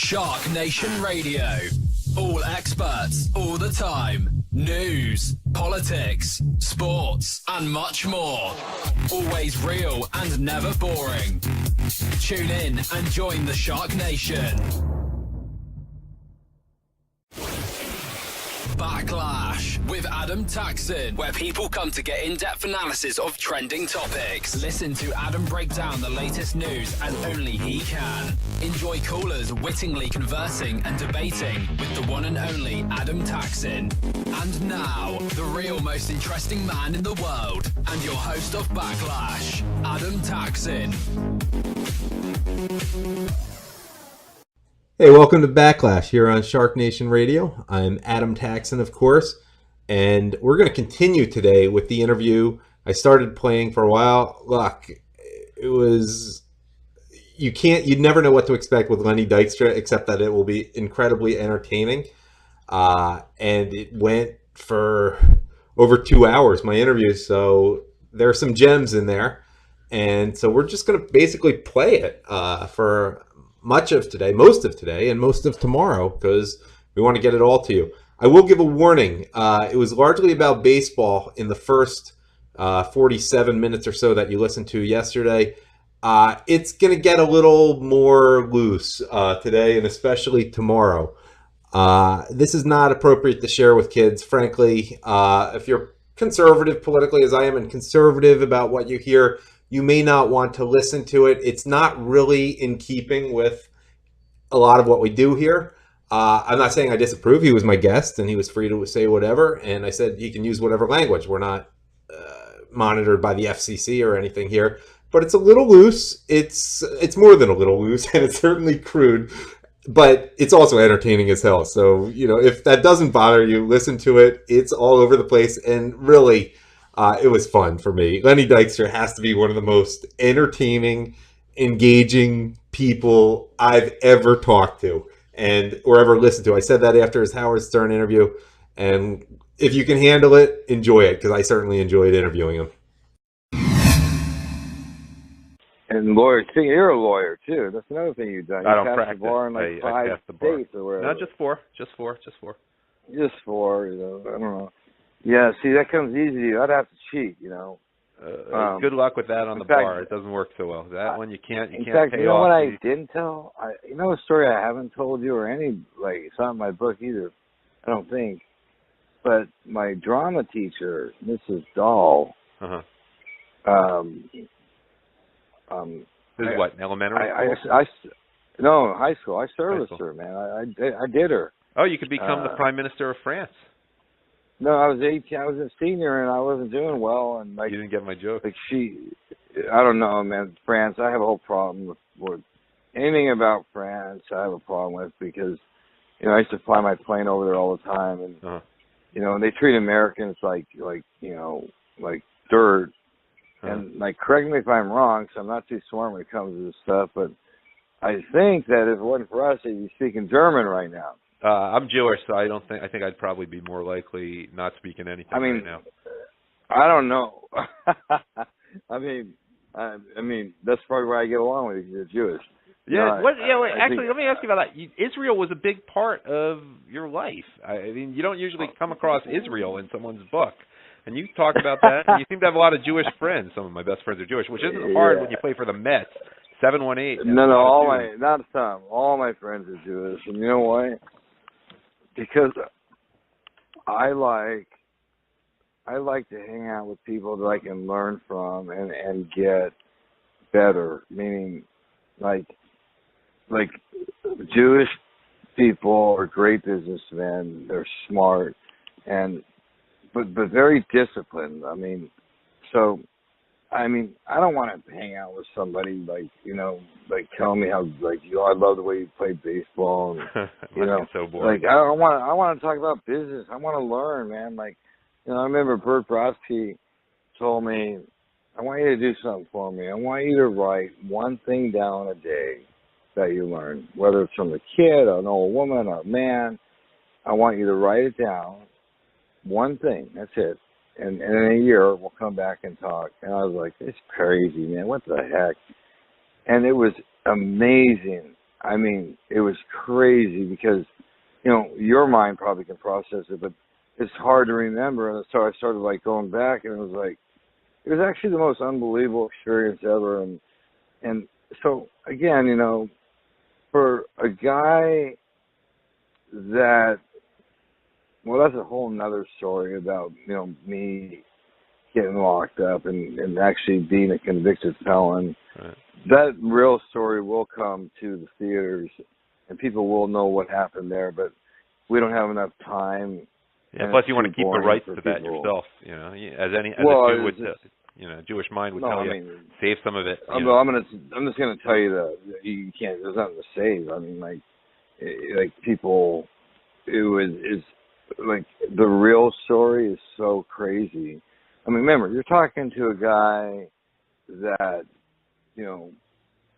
Shark Nation Radio. All experts, all the time. News, politics, sports, and much more. Always real and never boring. Tune in and join the Shark Nation. Backlash with Taxin, where people come to get in-depth analysis of trending topics. Listen to Adam break down the latest news as only he can. Enjoy callers wittingly conversing and debating with the one and only Taxin. And now, the real most interesting man in the world and your host of Backlash, Taxin. Hey, welcome to Backlash here on Shark Nation Radio. I'm Adam Taxin, of course, and we're going to continue today with the interview I started playing for a while. Look, it was, you'd never know what to expect with Lenny Dykstra, except that it will be incredibly entertaining. And it went for over 2 hours, my interview, so there are some gems in there. And so we're just going to basically play it for much of today, most of today, and most of tomorrow, because we want to get it all to you. I will give a warning. It was largely about baseball in the first 47 minutes or so that you listened to yesterday. It's going to get a little more loose today, and especially tomorrow. This is not appropriate to share with kids, frankly. If you're conservative politically, as I am, and conservative about what you hear, you may not want to listen to it. It's not really in keeping with a lot of what we do here. I'm not saying I disapprove. He was my guest, and he was free to say whatever. And I said he can use whatever language. We're not monitored by the FCC or anything here. But it's a little loose. It's more than a little loose, and it's certainly crude. But it's also entertaining as hell. So, if that doesn't bother you, listen to it. It's all over the place, and really, it was fun for me. Lenny Dykstra has to be one of the most entertaining, engaging people I've ever talked to or ever listened to. I said that after his Howard Stern interview, and if you can handle it, enjoy it, because I certainly enjoyed interviewing him. And lawyer, see, you're a lawyer too. That's another thing you've done. I don't passed practice. The bar in like I 5 passed the bar. states or whatever. No, just four. Just 4. I don't know. Yeah, see, that comes easy to you. I'd have to cheat. Good luck with that on the fact, bar. It doesn't work so well. That one you can't. In fact, pay you know off. what I didn't tell? A story I haven't told you, or it's not in my book either. I don't think. But my drama teacher, Mrs. Dahl. This is what, elementary school? No, high school. I serviced her, man. I did her. Oh, you could become the Prime Minister of France. No, I was 18. I was a senior, and I wasn't doing well. And you didn't get my joke. I don't know, man. France, I have a whole problem with anything about France. I have a problem with because, I used to fly my plane over there all the time, and and they treat Americans like dirt. And correct me if I'm wrong, because I'm not too smart when it comes to this stuff, but I think that if it wasn't for us, you'd be speaking German right now. I'm Jewish, so I think I'd probably be more likely not speaking anything right now. I don't know. I mean, that's probably why I get along with you. You're Jewish. Yeah. Actually, let me ask you about that. Israel was a big part of your life. I mean, you don't usually come across Israel in someone's book. And you talk about that. And you seem to have a lot of Jewish friends. Some of my best friends are Jewish, which isn't hard when you play for the Mets. 718. No, not some. All my friends are Jewish. And you know why? Because I like to hang out with people that I can learn from and get better. Meaning, like Jewish people are great businessmen. They're smart but very disciplined. I don't want to hang out with somebody telling me how I love the way you play baseball. And, so boring. I want to talk about business. I want to learn, man. I remember Bert Brodsky told me, I want you to do something for me. I want you to write one thing down a day that you learn, whether it's from a kid, an old woman, or a man. I want you to write it down. One thing, that's it. And in a year, we'll come back and talk. And I was like, it's crazy, man. What the heck? And it was amazing I mean, it was crazy because, you know, your mind probably can process it, but it's hard to remember. And so I started like going back, and it was actually the most unbelievable experience ever. And so again, you know, for a guy that, well, that's a whole nother story about, you know, me getting locked up and actually being a convicted felon. Right. That real story will come to the theaters, and people will know what happened there, but we don't have enough time. Yeah, plus you want to keep the rights to that yourself, you know, as a Jew would, you know, Jewish mind would tell you, save some of it. I'm just gonna tell you that you can't. There's nothing to save. I mean, like people, it's like the real story is so crazy. I mean, remember, you're talking to a guy that, you know,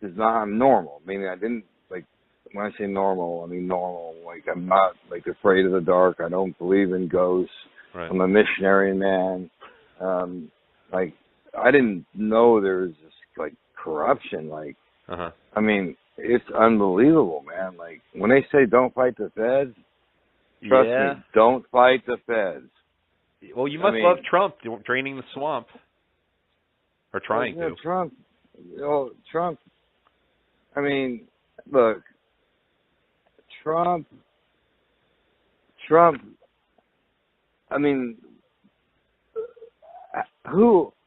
is not normal. Meaning, I didn't, like, when I say normal, I mean normal. Like, I'm not, like, afraid of the dark. I don't believe in ghosts. Right. I'm a missionary man. Like, I didn't know there was this, like, corruption. Like, I mean, it's unbelievable, man. Like, when they say don't fight the feds, trust me, don't fight the feds. Well, you must love Trump draining the swamp. Or trying to. Trump, I mean, look, Trump, I mean,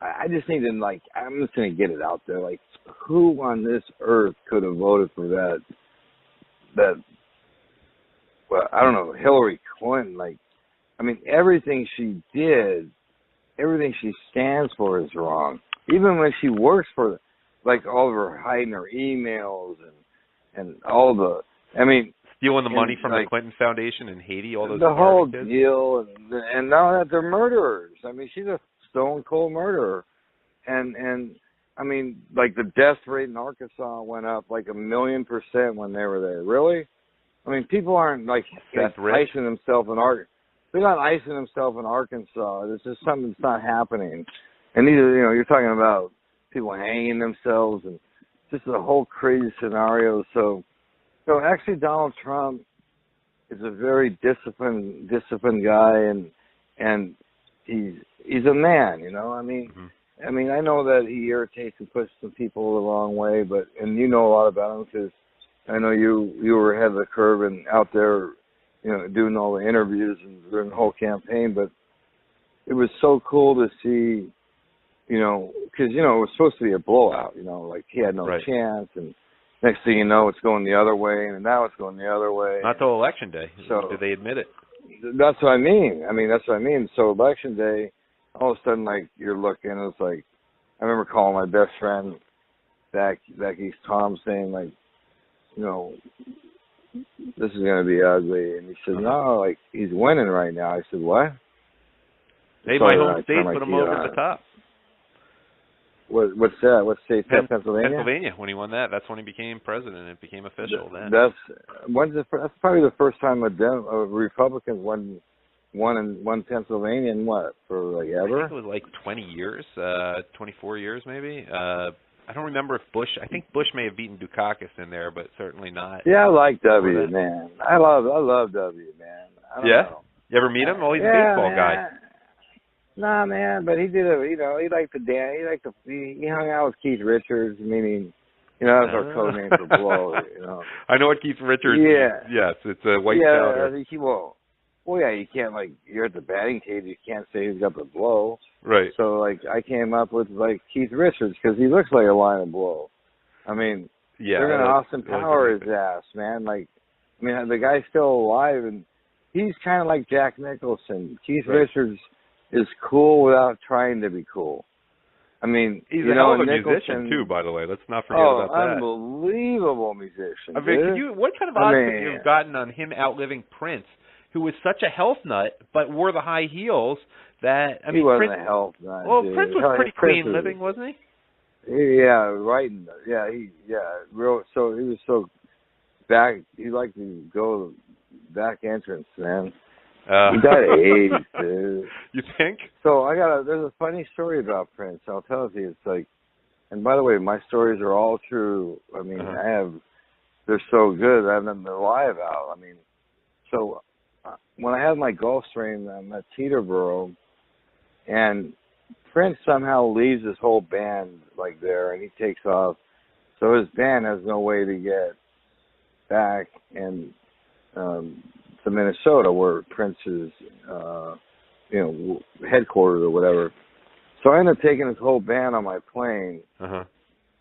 I just need to, like, I'm just going to get it out there. Like, who on this earth could have voted for that, well, I don't know, Hillary Clinton? Like, I mean, everything she did, everything she stands for is wrong. Even when she works for, like, all of her hiding her emails and all the, I mean, stealing the money from the Clinton Foundation in Haiti, all those the whole kids. Deal, and now that they're murderers. I mean, she's a stone cold murderer, and I mean, like, the death rate in Arkansas went up like 1,000,000% when they were there. Really? I mean, people aren't like icing themselves in Arkansas. They're not icing themselves in Arkansas. It's just something that's not happening. And these are, you know, you're talking about people hanging themselves and just a whole crazy scenario. So actually, Donald Trump is a very disciplined guy, and he's a man. You know, I mean, I know that he irritates and pushes some people the wrong way, and you know a lot about him because I know you were ahead of the curve and out there, you know, doing all the interviews and during the whole campaign. But it was so cool to see, you know, because, you know, it was supposed to be a blowout, you know, like he had no chance, and next thing you know, it's going the other way, and now it's going the other way. Not till Election Day. So, did they admit it? That's what I mean. That's what I mean. So Election Day, all of a sudden, like, you're looking, it's like, I remember calling my best friend back East Tom saying, like, you know, this is going to be ugly. And he said, no, like, he's winning right now. I said, what? Hey, my home state put him over the top. What's that? What state? Pennsylvania? Pennsylvania. When he won that, that's when he became president. It became official then. That's probably the first time a Republican won Pennsylvania in what, for like ever? I think it was like 20 years, 24 years maybe. I don't remember if Bush. I think Bush may have beaten Dukakis in there, but certainly not. Yeah, I like W, man. I love W, man. I don't know. You ever meet him? Well, he's a baseball guy. Nah, man, but he did he liked to dance. He hung out with Keith Richards, meaning, you know, that's our code name for blow, you know. I know what Keith Richards means. Yes, it's a white powder. You can't, like, you're at the batting cage, you can't say who's got the blow. Right. So, like, I came up with, like, Keith Richards, because he looks like a line of blow. I mean, they're going to Austin Power his ass, man. Like, I mean, the guy's still alive, and he's kind of like Jack Nicholson. Keith Richards is cool without trying to be cool. I mean, he's a hell of a musician too, by the way. Let's not forget about that. Unbelievable musician. I mean, what kind of odds could you have gotten on him outliving Prince, who was such a health nut but wore the high heels that he wasn't a health nut. Well, dude. Prince was pretty clean living, wasn't he? Yeah, right. Real. So he was so back. He liked to go back entrance, man. He died of AIDS, dude. You think? So there's a funny story about Prince. I'll tell it to you. It's like, and by the way, my stories are all true. I mean, I have they're so good. I have them live out. I mean, so when I had my Gulfstream, I'm at Teterboro, and Prince somehow leaves his whole band like there, and he takes off. So his band has no way to get back and to Minnesota, where Prince is, headquartered or whatever. So I ended up taking his whole band on my plane,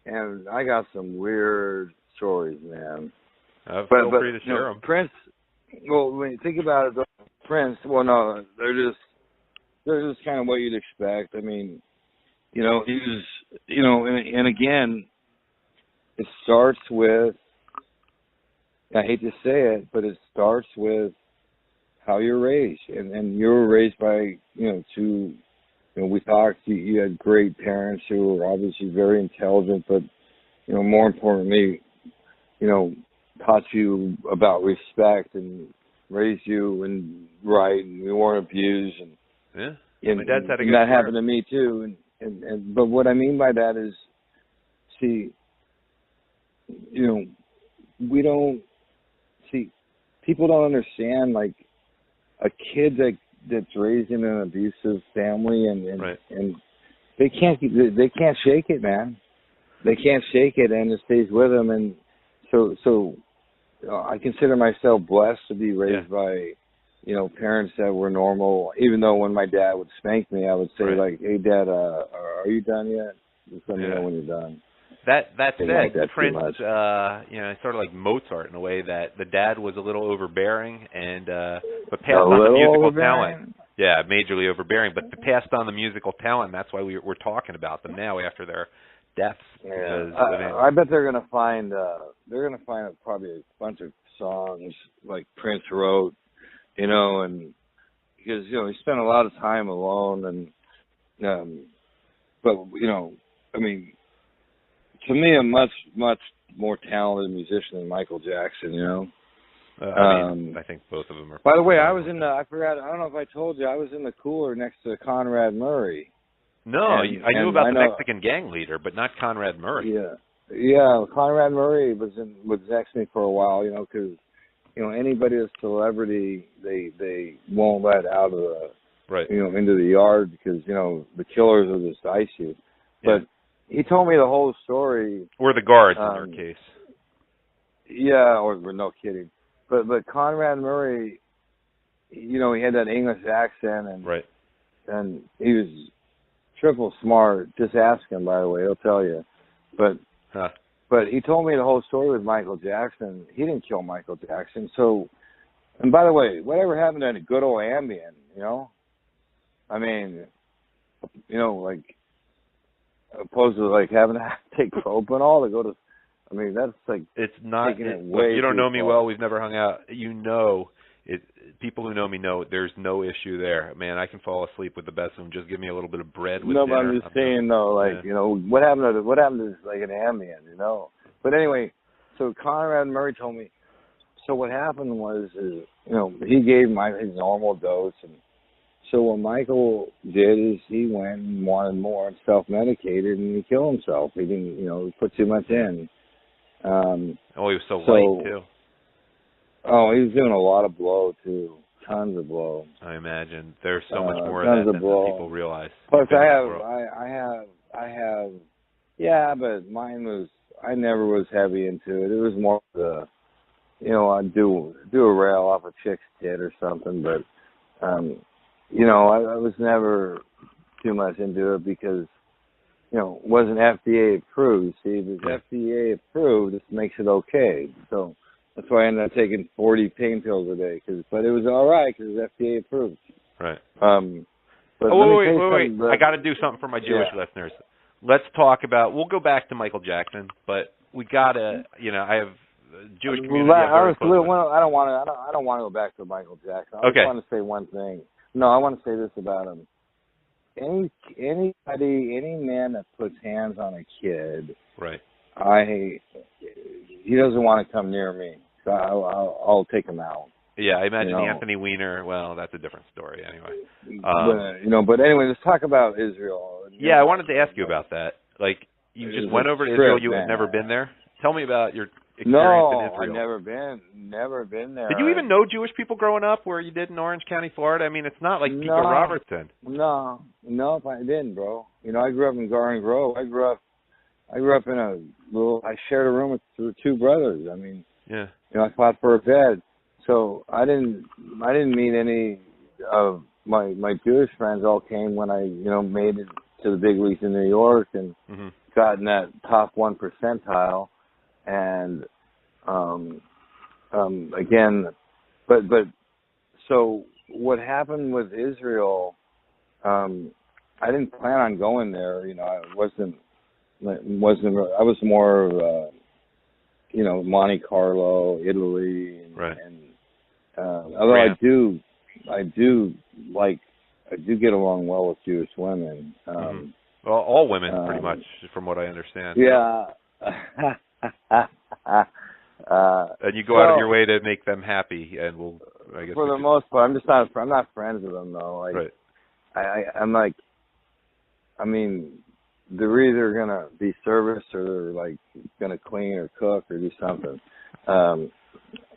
and I got some weird stories, man. Feel free to share them. Prince. Well, when you think about it, though, Prince. Well, no, they're just kind of what you'd expect. I mean, he was, and again, it starts with. I hate to say it, but it starts with how you're raised, and you were raised by two. We talked. You had great parents who were obviously very intelligent, but more importantly, taught you about respect and raised you and right, and you weren't abused. And my dad's had a good that start. happened to me too. And but what I mean by that is, see, we don't see. People don't understand, like, a kid that's raised in an abusive family and they can't shake it, man. They can't shake it, and it stays with them. And so I consider myself blessed to be raised by parents that were normal. Even though when my dad would spank me, I would say like, "Hey, Dad, are you done yet? Just let me know when you're done." That said, like that Prince, sort of like Mozart in a way that the dad was a little overbearing but passed on the musical talent. Yeah, majorly overbearing, but passed on the musical talent. And that's why we're talking about them now after their deaths. Yeah, I bet they're gonna find probably a bunch of songs like Prince wrote, and because he spent a lot of time alone, and but I mean. To me, a much more talented musician than Michael Jackson. I think both of them are. By the way, I was in the. I forgot. I don't know if I told you. I was in the cooler next to Conrad Murray. No, I knew about the Mexican gang leader, but not Conrad Murray. Yeah. Conrad Murray was next to me for a while. Because anybody that's celebrity, they won't let out of the into the yard because the killers will just ice you. But he told me the whole story. Or the guards in their case. Yeah, or no kidding. But Conrad Murray, he had that English accent, and he was triple smart. Just ask him, by the way, he'll tell you. But he told me the whole story with Michael Jackson. He didn't kill Michael Jackson. So, and by the way, whatever happened to good old Ambien? I mean, like. Opposed to like having to take propanol to go to, I mean that's like it's not. You don't know me well. We've never hung out. People who know me know there's no issue there. Man, I can fall asleep with the best of them. Just give me a little bit of bread with dinner. No, but I'm just saying though, like what happened to like an Ambien, But anyway, so Conrad Murray told me. So what happened was, he gave his normal dose and. So what Michael did is he went and wanted more and self-medicated, and he killed himself. He didn't, he put too much in. He was so light, too. Oh, he was doing a lot of blow, too. Tons of blow. I imagine. There's so much more of that than people realize. Plus, I have, but mine was, I never was heavy into it. It was more the, I'd do a rail off a chick's tit or something, but, I was never too much into it because, it wasn't FDA approved. See, if it's FDA approved, this makes it okay. So that's why I ended up taking 40 pain pills a day. But it was all right because it's FDA approved. Right. But wait. I got to do something for my Jewish listeners. Let's talk about. We'll go back to Michael Jackson, but we gotta. I have Jewish community. I don't want to go back to Michael Jackson. I just want to say one thing. No, I want to say this about him. Any man that puts hands on a kid, he doesn't want to come near me. So I'll take him out. Yeah, I imagine Anthony Weiner. Well, that's a different story anyway. But anyway, let's talk about Israel. I wanted to ask you about that. Like, you just went over to Israel. You had never been there. Tell me about experience in Israel? No, never been there. Did you even know Jewish people growing up where you did in Orange County, Florida? I mean, it's not like Pico Robertson. No, I didn't, bro. I grew up in Garden Grove. I grew up in a little. I shared a room with two brothers. I mean, yeah. I fought for a bed, so I didn't meet any of my Jewish friends. All came when I made it to the big leagues in New York and got in that top 1 percentile. And again, but so what happened with Israel? I didn't plan on going there. I wasn't. I was more of Monte Carlo, Italy, and although I do get along well with Jewish women. Well, all women, pretty much, from what I understand. Yeah. And you go out of your way to make them happy, and I guess. For the most part, I'm not friends with them though. Like, right. I'm like, I mean, they're either gonna be service or they're like gonna clean or cook or do something.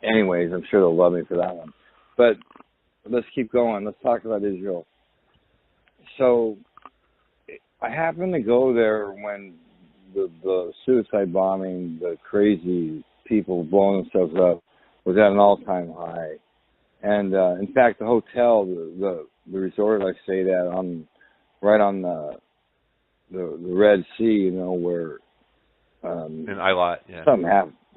Anyways, I'm sure they'll love me for that one. But let's keep going. Let's talk about Israel. So I happened to go there when the suicide bombing, the crazy people blowing themselves up, was at an all-time high. And in fact, the hotel, the resort I stayed at, right on the Red Sea, where in Eilat, yeah.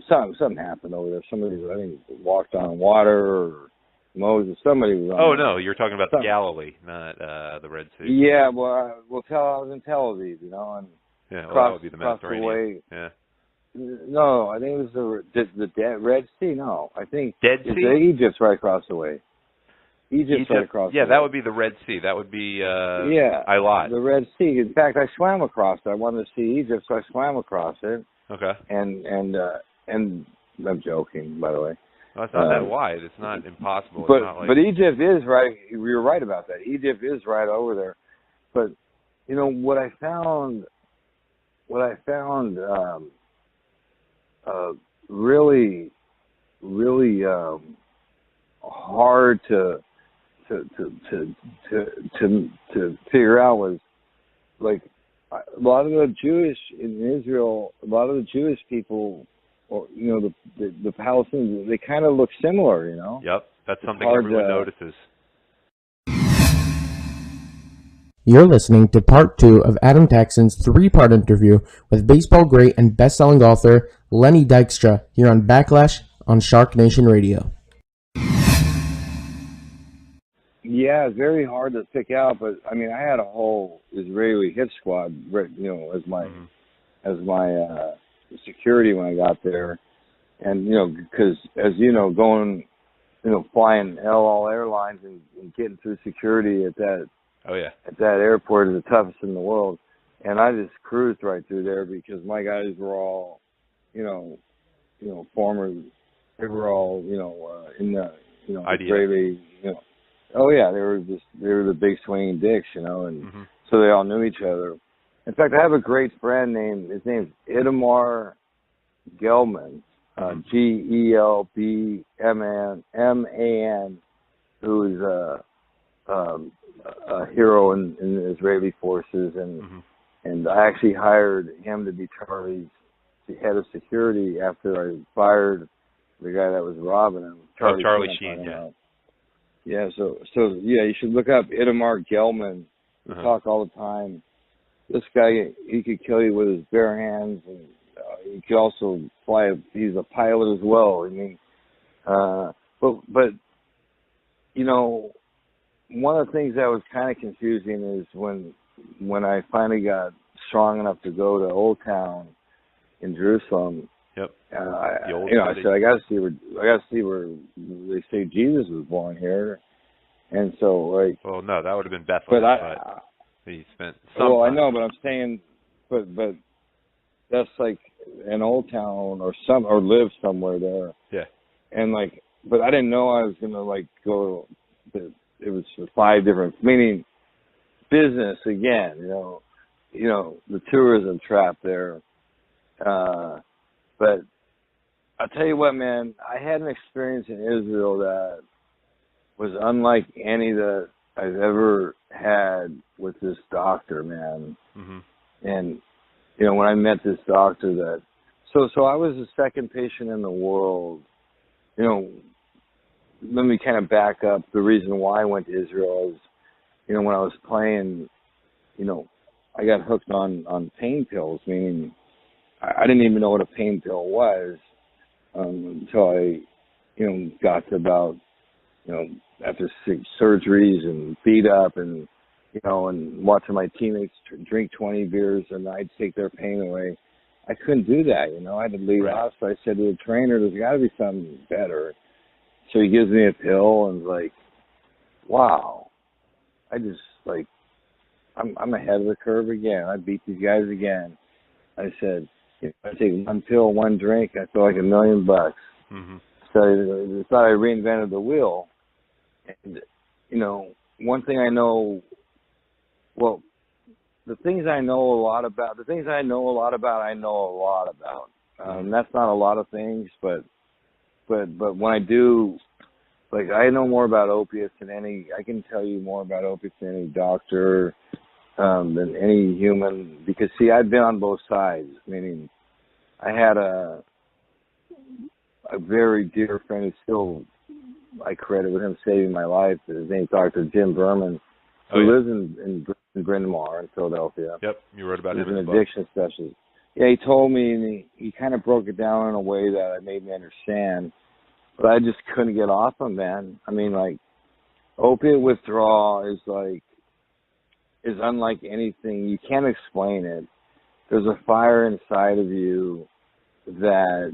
Something happened over there. Somebody, I think, walked on water, or Moses. Somebody was on. Oh no, you're talking about the Galilee, not the Red Sea. Yeah, well, I was in Tel Aviv, and yeah, well, that would be the Mediterranean. Yeah. No, I think it was the Red Sea. No, I think Dead Sea. Egypt's right across the way. Egypt right across. Yeah, the that way. would be the Red Sea. That would be Eilat. The Red Sea. In fact, I swam across it. I wanted to see Egypt, so I swam across it. Okay. And I'm joking, by the way. Well, it's not that wide. It's not impossible. But it's not like... but Egypt is right. You're right about that. Egypt is right over there. But what I found really hard to figure out was, like, a lot of the Jewish in Israel, a lot of the Jewish people, or the Palestinians, they kind of look similar, Yep, that's something everyone notices. You're listening to part 2 of Adam Taxin's 3-part interview with baseball great and best-selling author Lenny Dykstra here on Backlash on Shark Nation Radio. Yeah, it's very hard to pick out, but I mean, I had a whole Israeli hit squad, as my security when I got there, and because as going, flying El Al Airlines and getting through security at that. Oh yeah. At that airport is the toughest in the world, and I just cruised right through there because my guys were all, former. They were all, in the, Israeli, Oh yeah, they were the big swinging dicks, and so they all knew each other. In fact, I have a great friend his name's Itamar Gelman, Gelbman, who's a hero in the Israeli forces, and I actually hired him to be Charlie's head of security after I fired the guy that was robbing him. Charlie Sheen, yeah. Yeah, so yeah, you should look up Itamar Gelman. We talk all the time. This guy, he could kill you with his bare hands, and he could also fly. He's a pilot as well. I mean, but one of the things that was kind of confusing is when I finally got strong enough to go to Old Town in Jerusalem. Yep. I said I got to see where they say Jesus was born here, and so like. Well, no, that would have been Bethlehem. But he spent some. Well, time. I know, but I'm saying, but that's like an Old Town or live somewhere there. Yeah. And like, but I didn't know I was gonna like go. It was 5 different, meaning business again. The tourism trap there. But I'll tell you what, man. I had an experience in Israel that was unlike any that I've ever had with this doctor, man. Mm-hmm. And you know, when I met this doctor, so I was the second patient in the world. You know, let me kind of back up. The reason why I went to Israel is, you know, when I was playing, you know, I got hooked on pain pills, meaning I didn't even know what a pain pill was until I, you know, got to about, you know, after 6 surgeries and beat up and, you know, and watching my teammates drink 20 beers and I'd take their pain away. I couldn't do that, you know. I had to leave the house. So I said to the trainer, there's got to be something better. So he gives me a pill and like, wow. I just, like, I'm ahead of the curve again. I beat these guys again. I said, if I take one pill, one drink, I feel like $1 million. Mm-hmm. So I thought I reinvented the wheel. And, you know, one thing I know, well, the things I know a lot about, I know a lot about. That's not a lot of things, but when I do, like, I know more about opiates than I can tell you more about opiates than any doctor, than any human, because, see, I've been on both sides, meaning I had a very dear friend who still, I credit with him saving my life. His name's Dr. Jim Berman, who lives in Bryn Mawr in Philadelphia. Yep, you wrote about him He's in an the book. addiction specialist. Yeah, he told me, and he kind of broke it down in a way that made me understand, but I just couldn't get off him, man. I mean, like, opiate withdrawal is unlike anything. You can't explain it. There's a fire inside of you that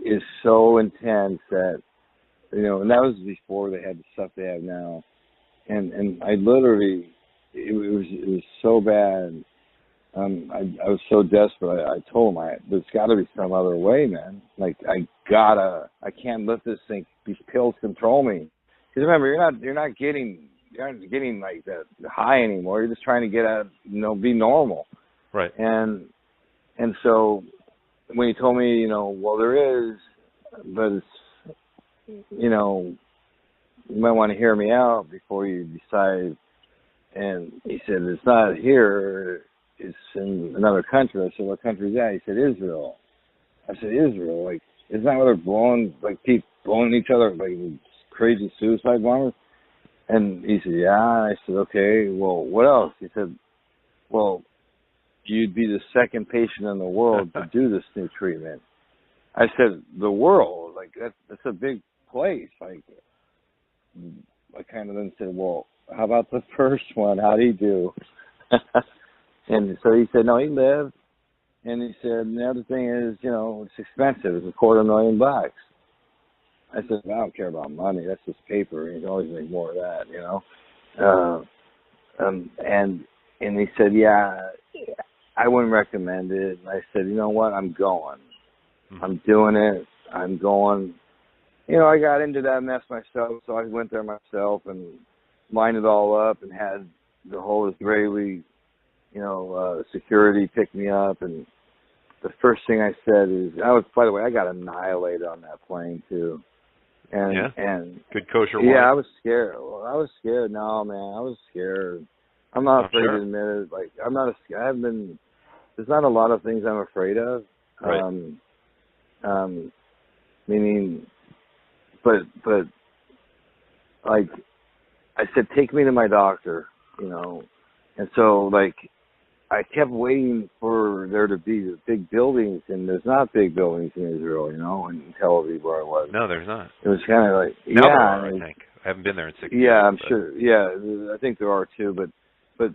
is so intense that, you know, and that was before they had the stuff they have now. And I literally, it was so bad. I was so desperate. I told him, there's got to be some other way, man. Like, I can't let this thing, these pills control me. Because remember, you're not getting like that high anymore. You're just trying to get out, you know, be normal. Right. And so when he told me, you know, well, there is, but it's, you know, you might want to hear me out before you decide. And he said, it's not here, it's in another country. I said, what country is that? He said, Israel. I said, Israel? Like, isn't that where they're blowing, like, people blowing each other, like, crazy suicide bombers? And he said, yeah. I said, okay, well, what else? He said, well, you'd be the second patient in the world to do this new treatment. I said, the world? Like, that's a big place. Like, I kind of then said, well, how about the first one? How'd he do? And so he said, no, he lived. And he said, the other thing is, you know, it's expensive. It's $250,000. I said, I don't care about money. That's just paper. You can always make more of that, you know. And he said, yeah, I wouldn't recommend it. And I said, you know what? I'm going. Mm-hmm. I'm doing it. I'm going. You know, I got into that mess myself, so I went there myself and lined it all up and had the whole Israeli, you know, security pick me up. And the first thing I said is, by the way, I got annihilated on that plane too. And good kosher wine. Yeah, I was scared. Well, I was scared. No, man, I was scared. I'm not afraid to admit it. Like, I haven't been. There's not a lot of things I'm afraid of. Right. Meaning, but like, I said, take me to my doctor, you know, and so like, I kept waiting for there to be big buildings, and there's not big buildings in Israel, you know, in Tel Aviv where I was. No, there's not. It was kind of like, now there are, I think. I haven't been there in 6 years. Yeah, I'm sure. Yeah, I think there are too, but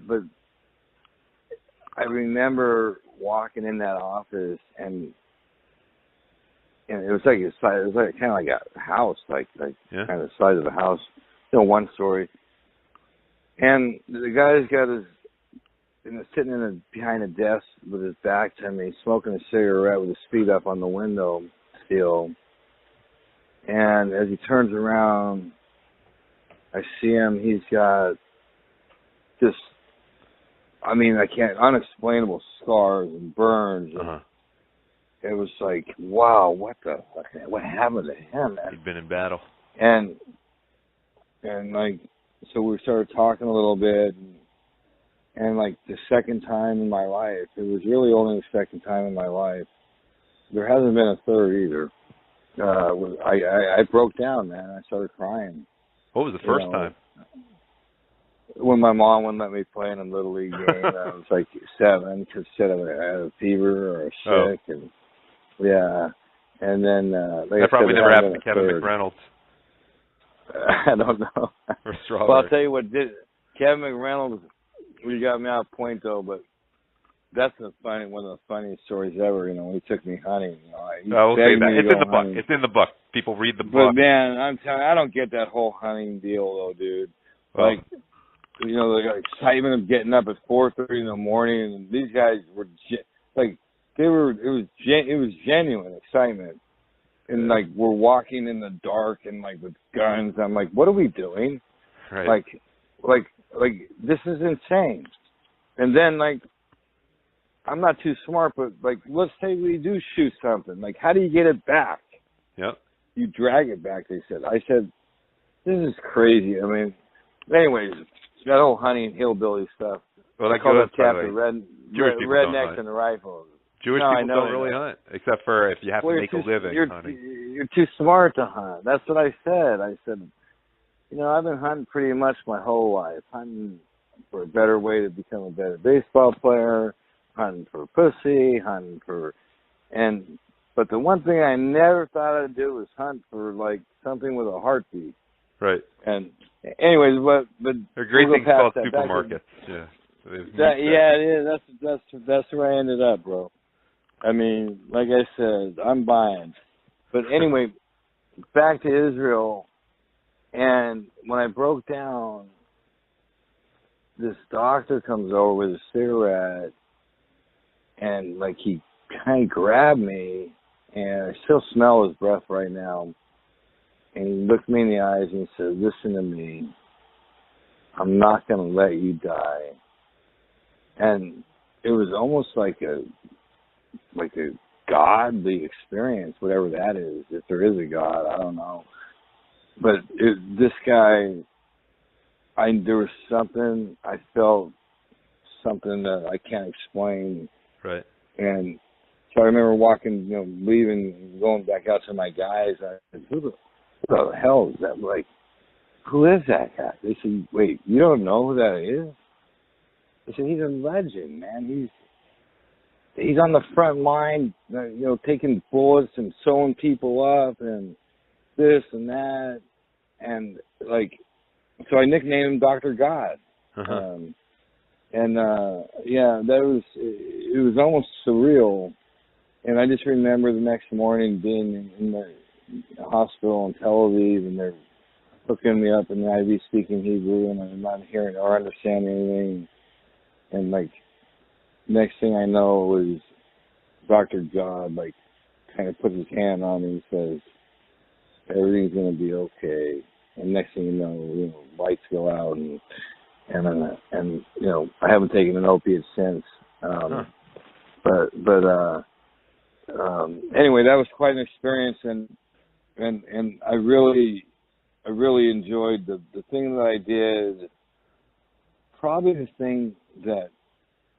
I remember walking in that office, and it was like kind of like a house, like kind of the size of a house, you know, one story. And the guy's got sitting behind a desk with his back to me, smoking a cigarette with his feet up on the window still. And as he turns around, I see him. He's got just, I mean, unexplainable scars and burns. Uh-huh. it was like, wow, what happened to him, man? He'd been in battle. And like, so we started talking a little bit, and like the second time in my life, it was really only the second time in my life. There hasn't been a third either. I broke down, man. I started crying. What was the first time? When my mom wouldn't let me play in a Little League game. I was like 7 because said I had a fever or sick. And yeah. And then... that probably never happened to Kevin McReynolds. I don't know. Well, I'll tell you what did. Kevin McReynolds, you got me out point, though, but that's one of the funniest stories ever, when he took me hunting. We'll say that. It's in the book. It's in the book. People read the book. But, man, I'm telling you, I don't get that whole hunting deal, though, dude. Like, the excitement of getting up at 4:30 in the morning, and these guys were, it was genuine excitement. And, we're walking in the dark and, with guns. I'm like, what are we doing? Right. Like, this is insane. And then, I'm not too smart, but, let's say we do shoot something. How do you get it back? Yep. You drag it back, they said. I said, this is crazy. I mean, anyways, that whole hunting hillbilly stuff. Well, that goes by the way. Rednecks and the rifles. Jewish people don't really hunt, except for if you have to make a living hunting. You're too smart to hunt. That's what I said. I said, I've been hunting pretty much my whole life, hunting for a better way to become a better baseball player, hunting for pussy, but the one thing I never thought I'd do was hunt for something with a heartbeat. Right. And anyways, but there are great things called supermarkets. It is. That's where I ended up, bro. I mean, like I said, I'm buying. But anyway, back to Israel, and when I broke down, this doctor comes over with a cigarette, and he kind of grabbed me, and I still smell his breath right now. And he looked me in the eyes and he said, listen to me. I'm not going to let you die. And it was almost like a godly experience, whatever that is. If there is a God, I don't know. But this guy, there was something, I felt something that I can't explain. Right. And so I remember walking, leaving, going back out to my guys. I said, who the hell is that? Who is that guy? They said, wait, you don't know who that is? I said, he's a legend, man. He's on the front line, taking bullets and sewing people up and this and that. And, so I nicknamed him Dr. God. Uh-huh. It was almost surreal. And I just remember the next morning being in the hospital in Tel Aviv, and they're hooking me up in the IV speaking Hebrew, and I'm not hearing or understanding anything. And next thing I know was Dr. God kind of puts his hand on me and says, everything's going to be okay. And next thing you know, lights go out, and I haven't taken an opiate since. Anyway, that was quite an experience, and I really enjoyed the thing that I did. Probably the thing that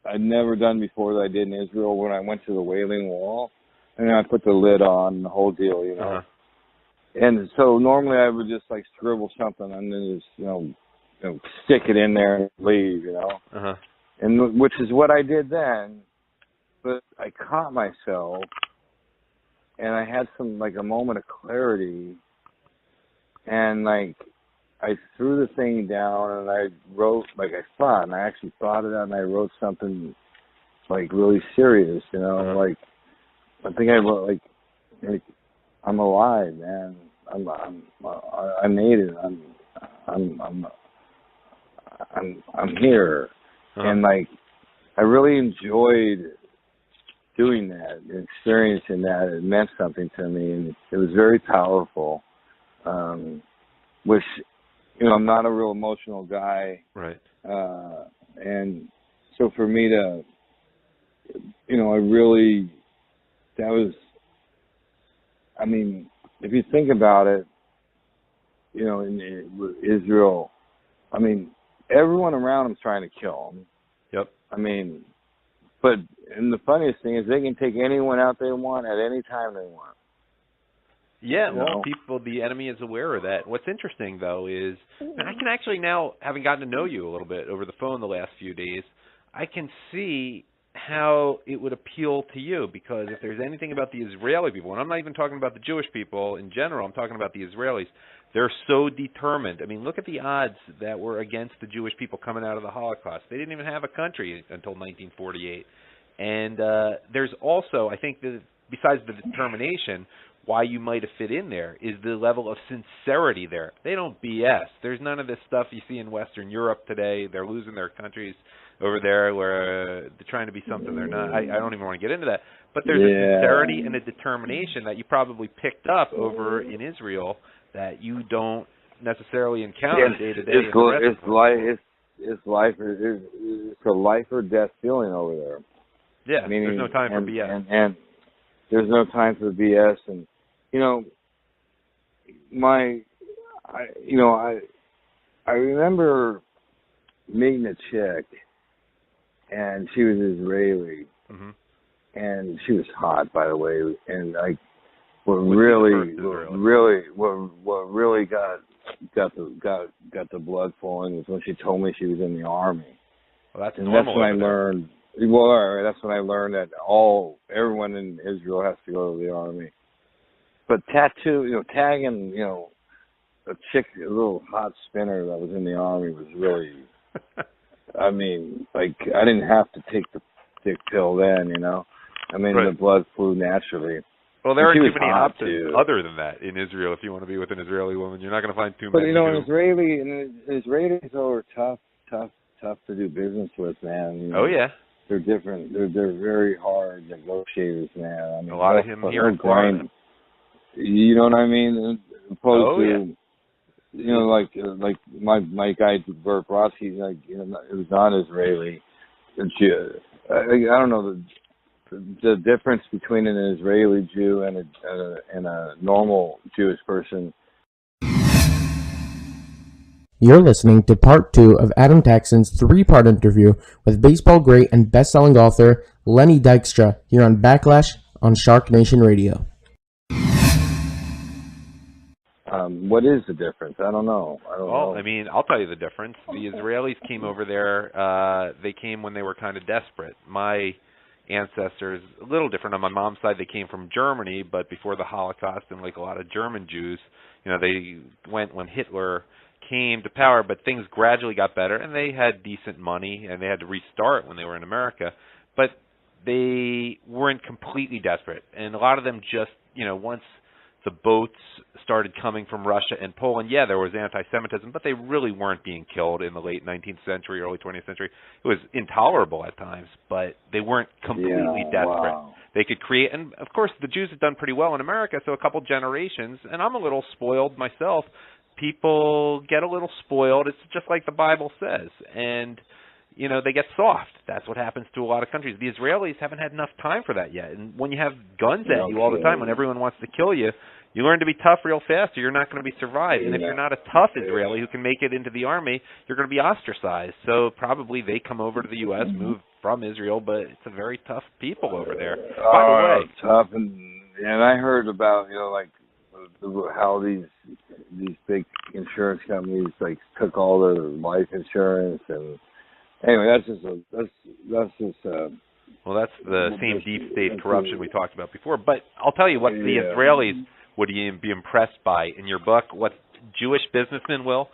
I'd never done before that I did in Israel when I went to the Wailing Wall, and then I put the lid on, the whole deal, Uh-huh. And so normally I would just scribble something and then just stick it in there and leave, Uh-huh. and which is what I did then. But I caught myself, and I had a moment of clarity, and I threw the thing down, and I wrote, I thought, and I actually thought it out, and I wrote something, really serious, Uh-huh. I think I wrote, I'm alive, man. I made it. I'm here. Uh-huh. And, I really enjoyed doing that and experiencing that. It meant something to me, and it was very powerful, which, I'm not a real emotional guy. Right. And so for me to, I really that was, I mean, if you think about it, you know, in Israel, I mean, everyone around him's trying to kill him. Yep. I mean, and the funniest thing is they can take anyone out they want at any time they want. Yeah, well, the enemy is aware of that. What's interesting, though, is I can actually now, having gotten to know you a little bit over the phone the last few days, I can see how it would appeal to you, because if there's anything about the Israeli people, and I'm not even talking about the Jewish people in general, I'm talking about the Israelis, they're so determined. I mean, look at the odds that were against the Jewish people coming out of the Holocaust. They didn't even have a country until 1948. And there's also, I think, that besides the determination, why you might have fit in there is the level of sincerity there. They don't BS. There's none of this stuff you see in Western Europe today. They're losing their countries over there where they're trying to be something they're not. I don't even want to get into that. But there's a sincerity and a determination that you probably picked up over in Israel that you don't necessarily encounter day to day. It's a life or death feeling over there. Yeah, meaning, there's no time for BS. And there's no time for BS. And, you know, I remember meeting a chick, and she was Israeli, and she was hot, by the way. And what really got the blood flowing was when she told me she was in the army. Well, that's and that's when I learned. Well, that's when I learned that everyone in Israel has to go to the army. But tagging, a chick, a little hot spinner that was in the army was really, I mean, I didn't have to take the thick pill then, I mean, the blood flew naturally. Well, there aren't too many options other than that in Israel. If you want to be with an Israeli woman, you're not going to find too many. But, Israelis are tough to do business with, man. Oh, yeah. They're different. They're very hard negotiators, man. I mean, a lot of him here in Florida. You know what I mean? Opposed to, like my guy Bert Brodsky, it was non-Israeli. I don't know the difference between an Israeli Jew and a normal Jewish person. You're listening to part 2 of Adam Taxin's 3-part interview with baseball great and best-selling author Lenny Dykstra here on Backlash on Shark Nation Radio. What is the difference? I don't know. I mean, I'll tell you the difference. The Israelis came over there. They came when they were kind of desperate. My ancestors, a little different. On my mom's side, they came from Germany, but before the Holocaust, and like a lot of German Jews, they went when Hitler came to power, but things gradually got better, and they had decent money, and they had to restart when they were in America, but they weren't completely desperate. And a lot of them just, once the boats started coming from Russia and Poland, there was anti-Semitism, but they really weren't being killed in the late 19th century, early 20th century. It was intolerable at times, but they weren't completely desperate. Wow. They could create, and of course the Jews have done pretty well in America, so a couple generations, and I'm a little spoiled myself. People get a little spoiled. It's just like the Bible says. And, they get soft. That's what happens to a lot of countries. The Israelis haven't had enough time for that yet. And when you have guns at you all the time, when everyone wants to kill you, you learn to be tough real fast or you're not going to be survived. And if you're not a tough Israeli who can make it into the army, you're going to be ostracized. So probably they come over to the U.S., move from Israel, but it's a very tough people over there. By the way. Tough. And I heard about, how these big insurance companies took all their life insurance, and anyway, that's the same deep state corruption we talked about before. But I'll tell you what the Israelis would be impressed by in your book, what Jewish businessmen will.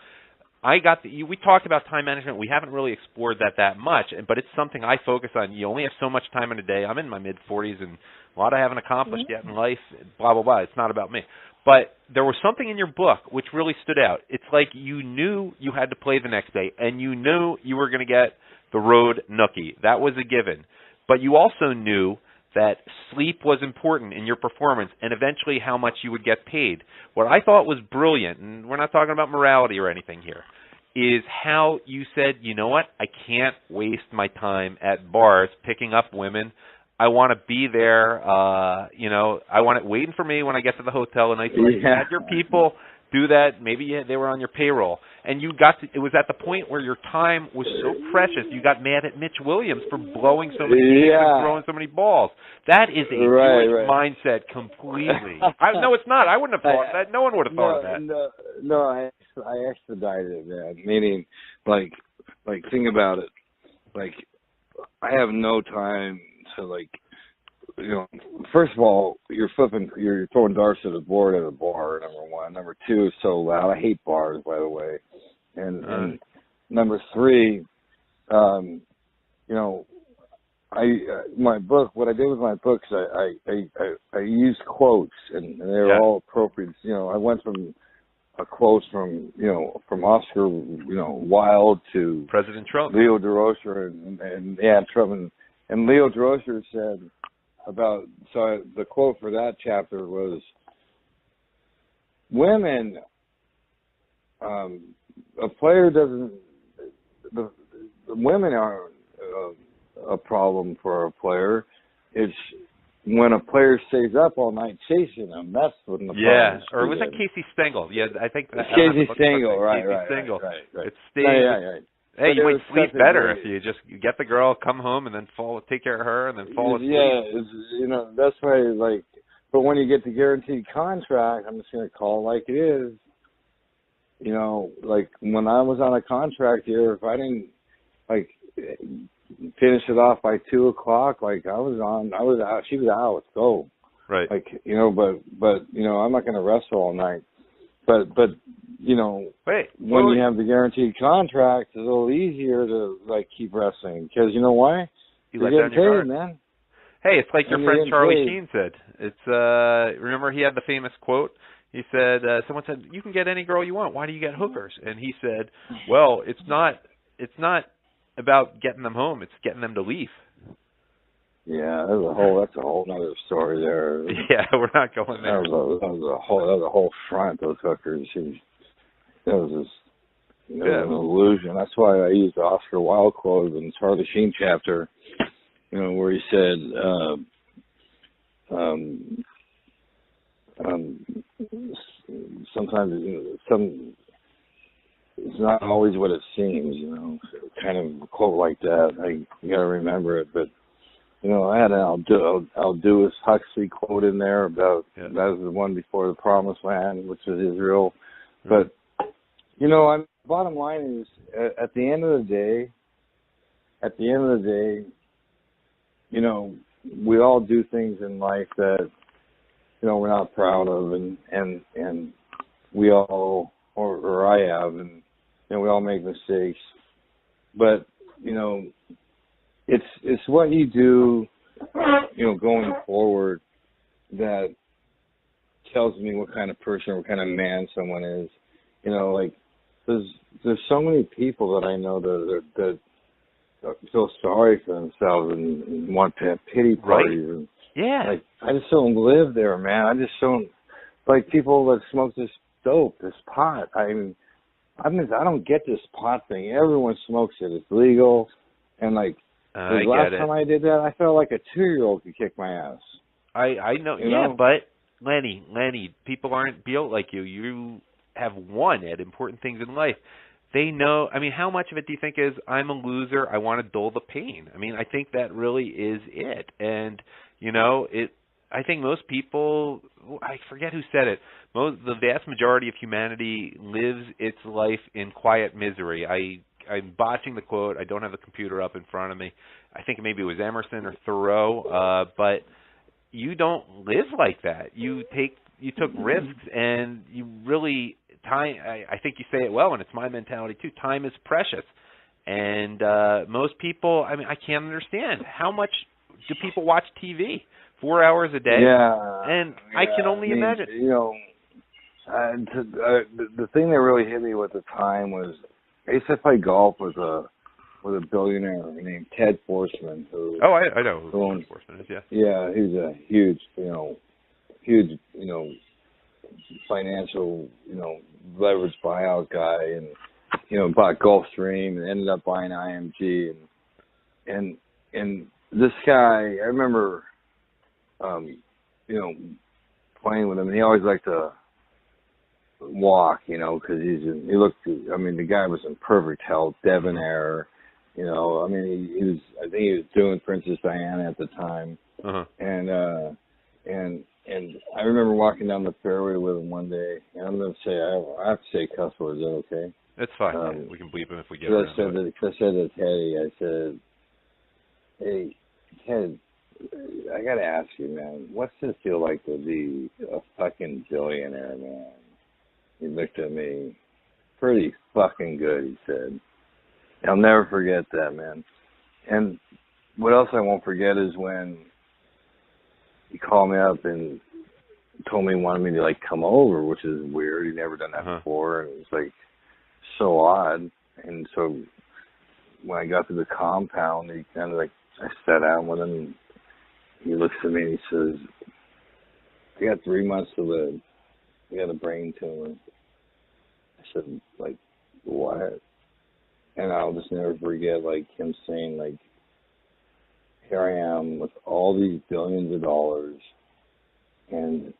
We talked about time management. We haven't really explored that much, but it's something I focus on. You only have so much time in a day. I'm in my mid-40s, and a lot I haven't accomplished yet in life, blah, blah, blah. It's not about me. But there was something in your book which really stood out. It's like you knew you had to play the next day, and you knew you were going to get the road nookie. That was a given. But you also knew that sleep was important in your performance and eventually how much you would get paid. What I thought was brilliant, and we're not talking about morality or anything here, is how you said, you know what, I can't waste my time at bars picking up women. I want to be there. I want it waiting for me when I get to the hotel the night before. You had your people do that. Maybe they were on your payroll, and it was at the point where your time was so precious. You got mad at Mitch Williams for blowing so many games and throwing so many balls. That is a Jewish mindset completely. No, it's not. I wouldn't have thought that. No one would have thought of that. No, I expedited it, man. Meaning, like, think about it. Like, I have no time to, like, first of all, you're throwing darts at a board at a bar, number one. Number two, it's so loud. I hate bars, by the way. And number three, my book, what I did with my books, I used quotes, and they were all appropriate. I went from a quote from Oscar, Wilde to President Trump, Leo DeRocher, and Trump, and Leo DeRocher said the quote for that chapter was, women, a player doesn't, the women aren't a problem for a player. It's when a player stays up all night chasing them, that's when the problem is. Or was that Casey Stengel? Yeah, I think that. Casey Stengel, right. It's staying. Hey, you might sleep better if you just get the girl, come home, and then take care of her, and then fall asleep. Yeah, that's why, like, but when you get the guaranteed contract, I'm just going to call it like it is. Like, when I was on a contract here, if I didn't, like, finish it off by 2 o'clock, like, I was out, she was out, let's go. Right. Like, but I'm not going to wrestle all night. But when you have the guaranteed contract, it's a little easier to, like, keep wrestling. Because you know why? You're getting paid, man. Hey, it's like your friend Charlie Sheen said. It's remember he had the famous quote? He said, someone said, you can get any girl you want. Why do you get hookers? And he said, well, it's not about getting them home. It's getting them to leave. Yeah, that's a whole other story there. Yeah, we're not going there. That was a whole front, those hookers. That was just an illusion. That's why I used the Oscar Wilde quote in the Charlie Sheen chapter, where he said, sometimes it's not always what it seems, kind of a quote like that. You got to remember it, but. I had an Aldous Huxley quote in there about that was the one before the Promised Land, which is Israel. But bottom line is, at the end of the day, we all do things in life that we're not proud of, and we all, or I have, and we all make mistakes. But it's what you do, going forward that tells me what kind of person, what kind of man someone is. Like there's so many people that I know that feel sorry for themselves and want to have pity parties. Right. And, like, I just don't live there, man. I just don't like people that smoke this dope, this pot. I don't get this pot thing. Everyone smokes it. It's legal, and like. The last time I did that, I felt like a 2-year-old could kick my ass. I know. But Lenny, people aren't built like you. You have won at important things in life. They know. How much of it do you think is I'm a loser? I want to dull the pain. I think that really is it. And I think most people. I forget who said it. The vast majority of humanity lives its life in quiet misery. I'm botching the quote. I don't have the computer up in front of me. I think maybe it was Emerson or Thoreau. But you don't live like that. You took risks, and you really time. I think you say it well, and it's my mentality too. Time is precious, and most people. I can't understand how much do people watch TV 4 hours a day. And I can only imagine. The thing that really hit me with the time was. I used to play golf with a billionaire named Ted Forsman. I know who Ted Forsman is. Yeah, he's a huge financial leverage buyout guy, and bought Gulfstream and ended up buying IMG, and this guy, I remember, you know, playing with him, and he always liked to walk, you know, because he looked, I mean, the guy was in perfect health, debonair, you know, I mean, he was, I think he was doing Princess Diana at the time, and I remember walking down the fairway with him one day, and I'm going to say, I have to say cuss words, is that okay? That's fine. We can bleep him if we get around to it. I said to Teddy, I said, hey, Ted, I got to ask you, man, what's it feel like to be a fucking billionaire, man? He looked at me, pretty fucking good, he said. I'll never forget that, man. And what else I won't forget is when he called me up and told me he wanted me to, like, come over, which is weird. He'd never done that before, and it was, like, so odd. And so when I got to the compound, he kind of, like, I sat down with him. He looks at me and he says, I got 3 months to live. I got a brain tumor. I said, like, what? And I'll just never forget, like, him saying, like, here I am with all these billions of dollars, and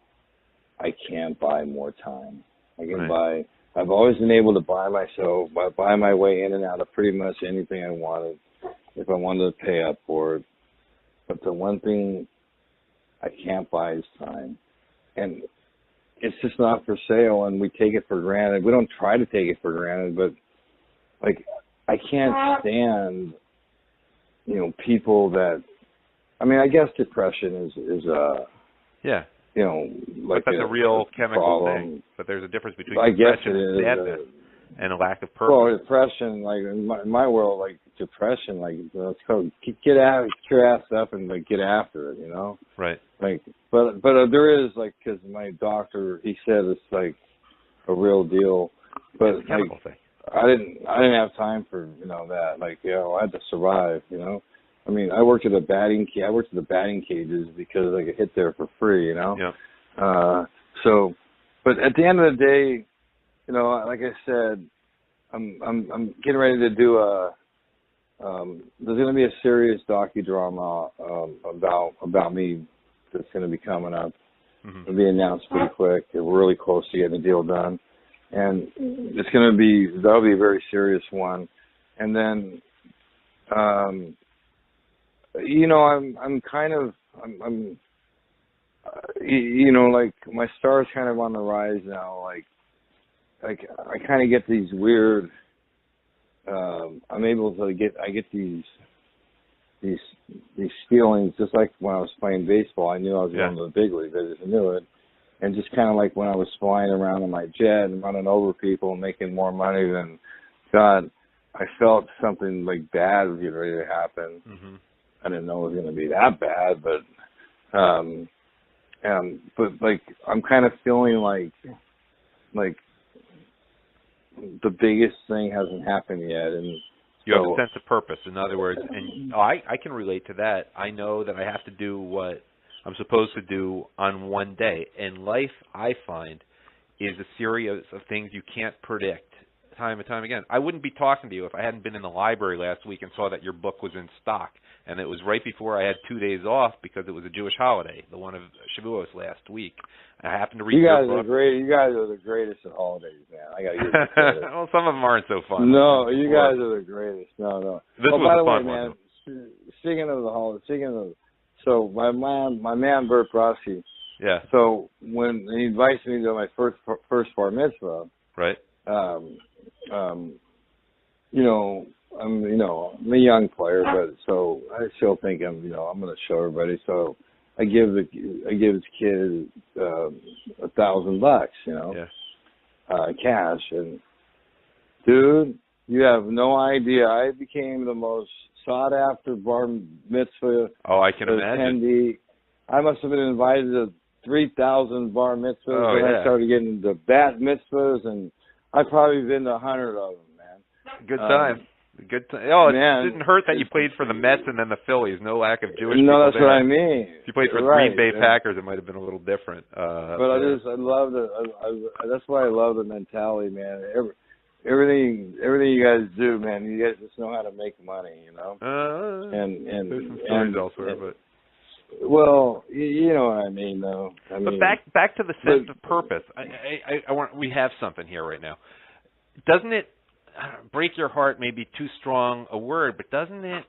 I can't buy more time. I can buy, I've always been able to buy myself, buy my way in and out of pretty much anything I wanted, if I wanted to pay up for it. But the one thing I can't buy is time. And it's just not for sale, and we take it for granted. We don't try to take it for granted, but, like, I can't stand, you know, people that, I mean, I guess depression is yeah, you know, like but that's a real chemical problem. thing. But there's a difference between I guess depression it is, and sadness and a lack of purpose. Well, depression, like in my world, like depression, like let's go get your ass up and like get after it, you know. Right. Like, but there is like, because my doctor, he said it's like a real deal, but It's a chemical thing. I didn't have time for, you know, that. Like, you know, I had to survive, you know. I mean, I worked at the batting cages because I could hit there for free, you know. Yeah. So, but at the end of the day, you know, like I said, I'm getting ready to do there's going to be a serious docudrama about me that's going to be coming up. It'll be announced pretty quick. We're really close to getting the deal done. And it's going to be, that'll be a very serious one. And then, you know, I'm you know, like my star's kind of on the rise now. Like I kind of get these weird, I get these feelings, just like when I was playing baseball. I knew I was going to the big leagues. I just knew it. And just kind of like when I was flying around in my jet and running over people and making more money than God, I felt something like bad was getting ready to happen. I didn't know it was going to be that bad, but like I'm kind of feeling like the biggest thing hasn't happened yet, and you have a sense of purpose. In other words, and I can relate to that. I know that I have to do what I'm supposed to do on one day. And life, I find, is a series of things you can't predict time and time again. I wouldn't be talking to you if I hadn't been in the library last week and saw that your book was in stock. And it was right before I had 2 days off because it was a Jewish holiday, the one of Shavuos last week. I happened to read your book. You guys are the greatest at holidays, man. I got to give you credit. Well, some of them aren't so fun. No, you guys are the greatest. No. This was by the a fun way, man, one. Speaking of the holidays, so my man Bert Brodsky. Yeah. So when he invites me to my first bar mitzvah, right? You know, I'm a young player, but so I still think I'm going to show everybody. So I give his kid $1,000, you know, cash. And dude, you have no idea. I became the most sought after bar mitzvah. Oh, I can imagine. I must have been invited to 3,000 bar mitzvahs, and I started getting the bat mitzvahs, and I've probably been to 100 of them, man. Good time. Good time. Oh, man, it didn't hurt that you played for the Mets and then the Phillies. No lack of Jewish people. No, that's there. what I mean. If you played for the Green Bay Packers, it might have been a little different. But I love that's why I love the mentality, man. everything you guys do, man. You guys just know how to make money, you know. And there's some stories elsewhere, but well, you know what I mean, though. But back to the sense of purpose. I want. We have something here right now. Doesn't it break your heart? Maybe too strong a word, but doesn't it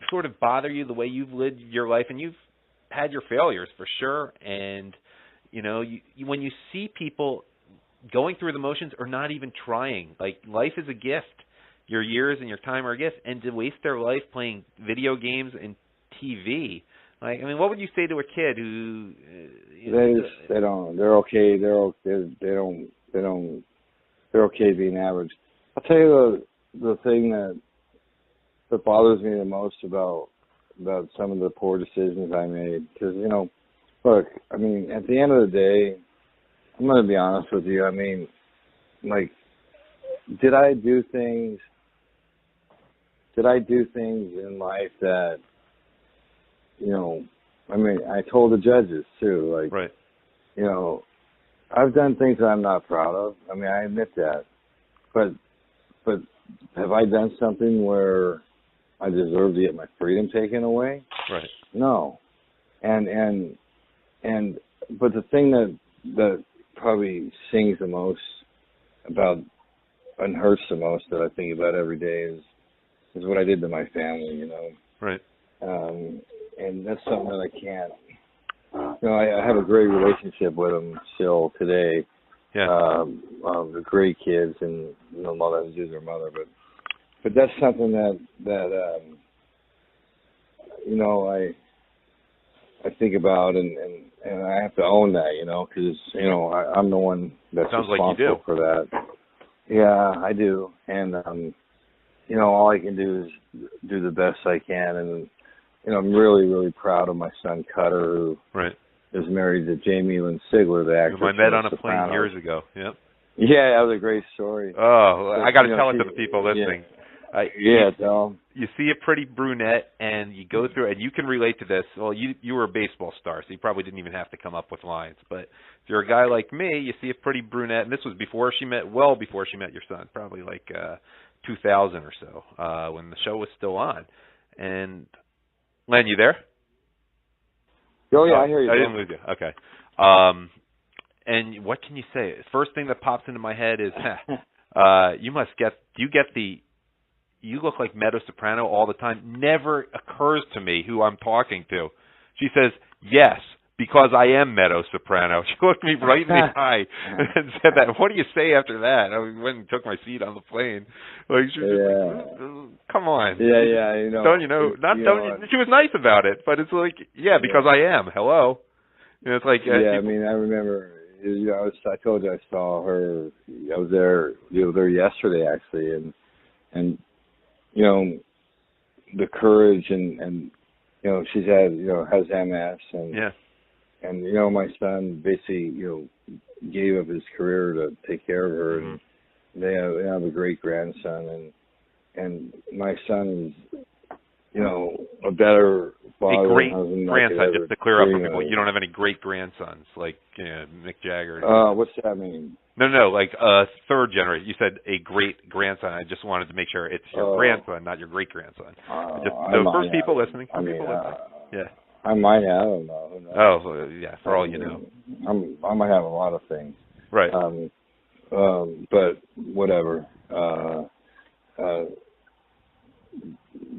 sort of bother you the way you've lived your life, and you've had your failures for sure, and you know, you when you see people going through the motions or not even trying, like life is a gift. Your years and your time are a gift, and to waste their life playing video games and TV. Like, I mean, what would you say to a kid who? They don't. They're okay. They're okay being average. I'll tell you the thing that bothers me the most about some of the poor decisions I made. Because, you know, look, I mean, at the end of the day, I'm going to be honest with you. I mean, like, did I do things in life that, you know, I mean, I told the judges too, like, right. You know, I've done things that I'm not proud of. I mean, I admit that. But have I done something where I deserve to get my freedom taken away? Right. No. But the thing that probably stings the most about and hurts the most that I think about every day is what I did to my family, you know. Right. And that's something that I can't. You know, I have a great relationship with them still today. Yeah. They're great kids, and no mother has to do their mother, but that's something that you know, I think about, and I have to own that, you know, because, you know, I'm the one that's responsible for that. Yeah, I do, and you know, all I can do is do the best I can, and you know, I'm really, really proud of my son Cutter, who is married to Jamie Lynn Sigler, the actress. Who I met on a plane years ago. Yep. Yeah, that was a great story. Oh, I got to tell it to the people listening. You see a pretty brunette, and you go through, and you can relate to this. Well, you were a baseball star, so you probably didn't even have to come up with lines. But if you're a guy like me, you see a pretty brunette, and this was before she met your son, probably like 2000 or so, when the show was still on. And Len, you there? Oh yeah, I hear you. I didn't lose you. Okay. And what can you say? First thing that pops into my head is, you look like Meadow Soprano all the time. Never occurs to me who I'm talking to. She says, yes, because I am Meadow Soprano. She looked me right in the eye and said that. What do you say after that? I went and took my seat on the plane. Like, she was just like, come on. Yeah, you know. Don't you know? She was nice about it, but it's like, because I am. Hello. And it's like, I mean, I remember. You know, I told you I saw her. I was there. You were there yesterday, actually, and you know, the courage and you know, she's had, you know, has MS, and you know, my son basically, you know, gave up his career to take care of her, and they have a great grandson, and my son is, you know, a better father, a great husband grandson. Just to clear up for people, you don't have any great grandsons like, you know, Mick Jagger. What's that mean? No, like third generation. You said a great grandson. I just wanted to make sure it's your grandson, not your great grandson. First people listening. Yeah. I might have. I don't know. Who knows? Oh, yeah. For all you know, I might have a lot of things. Right. But whatever.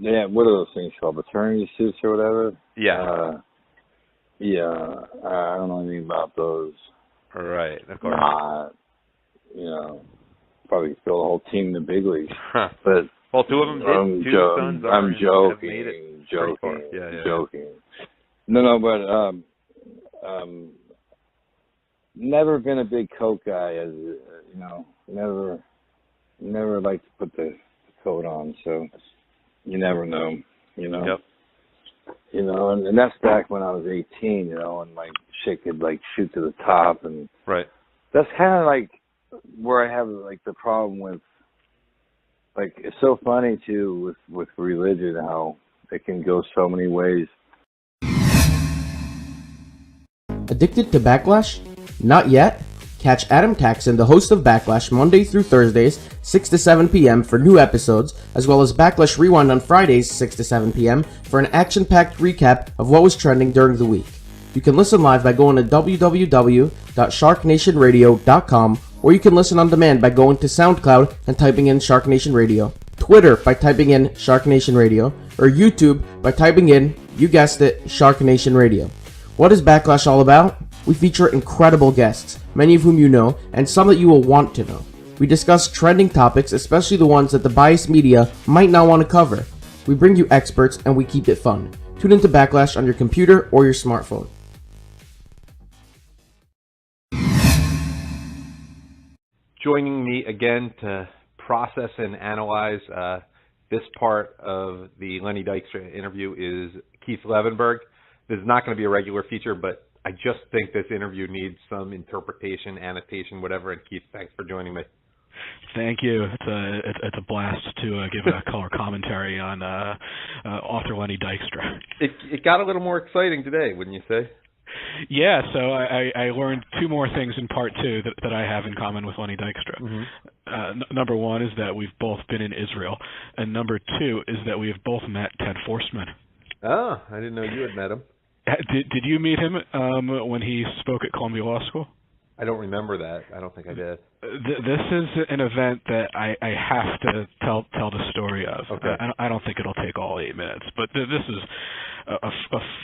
Yeah. What are those things called? Paternity suits or whatever? Yeah. I don't know anything about those. Right. Of course. You know, probably fill the whole team in the big leagues. But well, two of them did. Two sons are. I'm joking. Joking. No, but never been a big Coke guy, as you know. Never liked to put the coat on, so you never know. You know. Yep. You know, and that's back when I was 18. You know, and my chick could like shoot to the top, and that's kind of like where I have like the problem with. Like, it's so funny too with religion, how it can go so many ways. Addicted to Backlash? Not yet? Catch Adam Taxin, the host of Backlash, Monday through Thursdays, 6 to 7 p.m. for new episodes, as well as Backlash Rewind on Fridays, 6 to 7 p.m. for an action-packed recap of what was trending during the week. You can listen live by going to www.sharknationradio.com, or you can listen on demand by going to SoundCloud and typing in Shark Nation Radio, Twitter by typing in Shark Nation Radio, or YouTube by typing in, you guessed it, Shark Nation Radio. What is Backlash all about? We feature incredible guests, many of whom you know, and some that you will want to know. We discuss trending topics, especially the ones that the biased media might not want to cover. We bring you experts, and we keep it fun. Tune into Backlash on your computer or your smartphone. Joining me again to process and analyze this part of the Lenny Dykstra interview is Keith Levenberg. This is not going to be a regular feature, but I just think this interview needs some interpretation, annotation, whatever. And Keith, thanks for joining me. Thank you. It's a blast to give a color commentary on author Lenny Dykstra. It got a little more exciting today, wouldn't you say? Yeah, so I learned two more things in part two that I have in common with Lenny Dykstra. Mm-hmm. Number one is that we've both been in Israel, and number two is that we have both met Ted Forsman. Oh, I didn't know you had met him. Did you meet him when he spoke at Columbia Law School? I don't remember that. I don't think I did. This is an event that I have to tell the story of. Okay. I don't think it'll take all 8 minutes, but this is a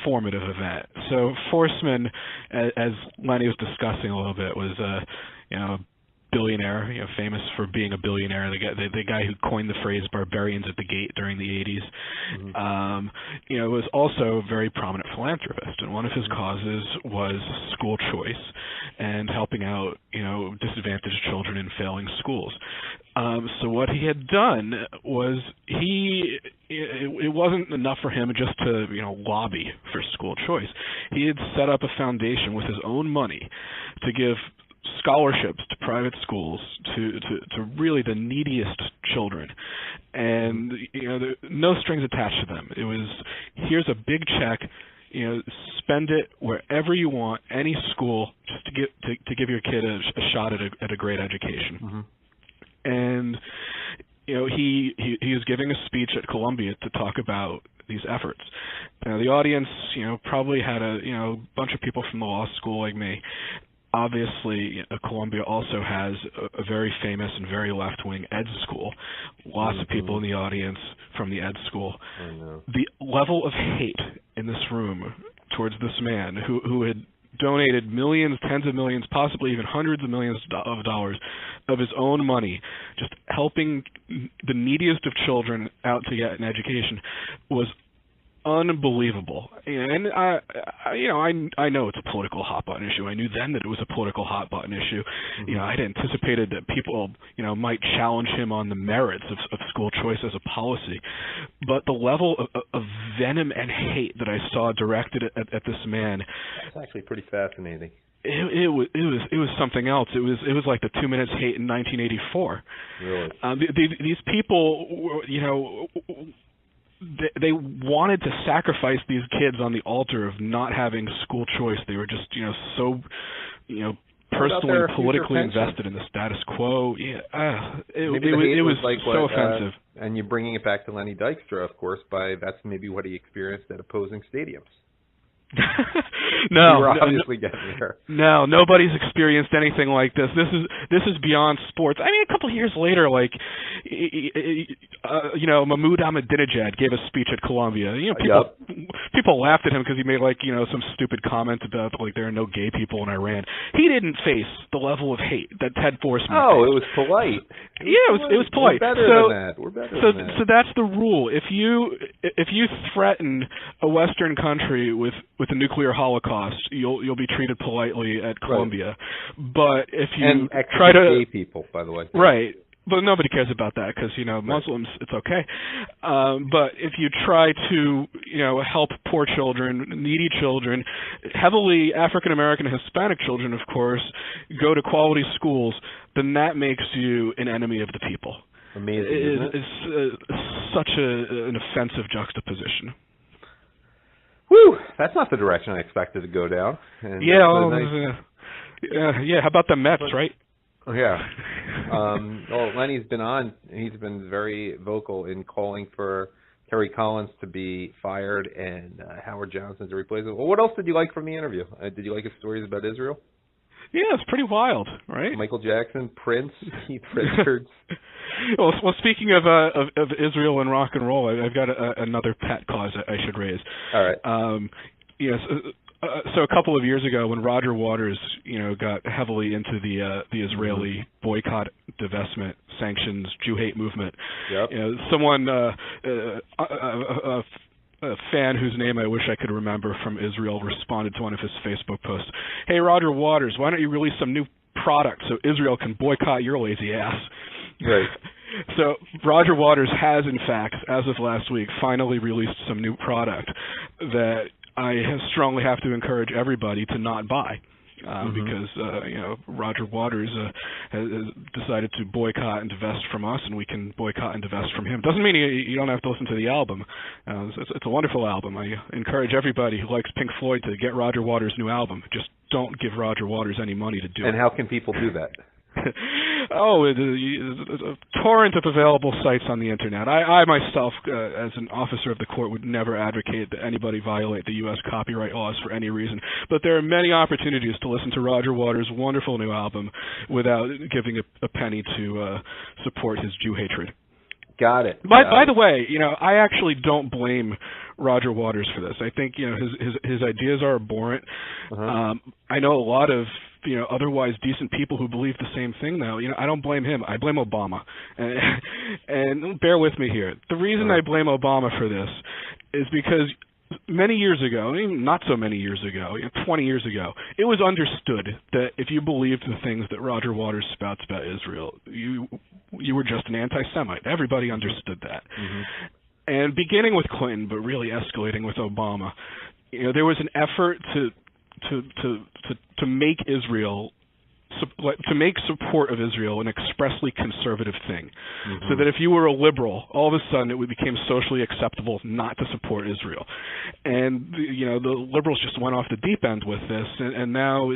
formative event. So Forsman, as Lenny was discussing a little bit, was a billionaire, famous for being a billionaire, the guy who coined the phrase "barbarians at the gate" during the 80s. Mm-hmm. Was also a very prominent philanthropist, and one of his causes was school choice and helping out disadvantaged children in failing schools. So what he had done was it wasn't enough for him just to lobby for school choice. He had set up a foundation with his own money to give scholarships to private schools to really the neediest children, and no strings attached to them. It was, here's a big check, spend it wherever you want, any school, just to give your kid a shot at a great education. Mm-hmm. And he was giving a speech at Columbia to talk about these efforts. The audience probably had a bunch of people from the law school like me. Obviously, Columbia also has a very famous and very left-wing ed school. Lots of people in the audience from the ed school. I know. The level of hate in this room towards this man who had donated millions, tens of millions, possibly even hundreds of millions of dollars of his own money, just helping the neediest of children out to get an education, was unbelievable. And I know it's a political hot button issue. I knew then that it was a political hot button issue. Mm-hmm. I'd anticipated that people might challenge him on the merits of school choice as a policy, but the level of venom and hate that I saw directed at this man, it's actually pretty fascinating. It was something else. It was like the 2 minutes hate in 1984. Really? These people, they wanted to sacrifice these kids on the altar of not having school choice. They were just, so, personally and politically invested in the status quo. Yeah, it was like so offensive. And you're bringing it back to Lenny Dykstra, of course, that's maybe what he experienced at opposing stadiums. No, you were obviously getting there. No, nobody's experienced anything like this. This is beyond sports. I mean, a couple of years later, Mahmoud Ahmadinejad gave a speech at Columbia. People laughed at him because he made some stupid comment about there are no gay people in Iran. He didn't face the level of hate that Ted Forsman faced. It was polite. It was polite. We're better than that. We're better than that. So that's the rule. If you threaten a Western country with a nuclear holocaust, you'll be treated politely at Columbia. Right. But if you try to gay people, by the way, right. But nobody cares about that because Muslims, it's okay. But if you try to help poor children, needy children, heavily African American and Hispanic children, of course, go to quality schools, then that makes you an enemy of the people. Amazing. It's such an offensive juxtaposition. Whew, that's not the direction I expected to go down. And Yeah, how about the Mets, right? Oh, yeah. Well, Lenny's been on. He's been very vocal in calling for Terry Collins to be fired and Howard Johnson to replace him. Well, what else did you like from the interview? Did you like his stories about Israel? Yeah, it's pretty wild, right? Michael Jackson, Prince, Keith Richards. Well, speaking of Israel and rock and roll, I've got another pet cause I should raise. All right. Yes. So a couple of years ago, when Roger Waters, got heavily into the Israeli boycott, divestment, sanctions, Jew hate movement, yep. Someone, a fan whose name I wish I could remember from Israel, responded to one of his Facebook posts. Hey, Roger Waters, why don't you release some new product so Israel can boycott your lazy ass? Right. So Roger Waters has, in fact, as of last week, finally released some new product that I strongly have to encourage everybody to not buy. Because Roger Waters has decided to boycott and divest from us, and we can boycott and divest from him. Doesn't mean you don't have to listen to the album. It's a wonderful album. I encourage everybody who likes Pink Floyd to get Roger Waters' new album. Just don't give Roger Waters any money to do it. And how can people do that? A torrent of available sites on the internet. I myself, as an officer of the court, would never advocate that anybody violate the U.S. copyright laws for any reason. But there are many opportunities to listen to Roger Waters' wonderful new album without giving a penny to support his Jew hatred. Got it. By the way, I actually don't blame Roger Waters for this. I think his ideas are abhorrent. I know a lot of otherwise decent people who believe the same thing now. I don't blame him. I blame Obama. And bear with me here. The reason I blame Obama for this is because many years ago, not so many years ago, 20 years ago, it was understood that if you believed the things that Roger Waters spouts about Israel, you were just an anti-Semite. Everybody understood that. And beginning with Clinton, but really escalating with Obama, there was an effort to make Israel, to make support of Israel an expressly conservative thing, so that if you were a liberal, all of a sudden it became socially acceptable not to support Israel. And the liberals just went off the deep end with this, and now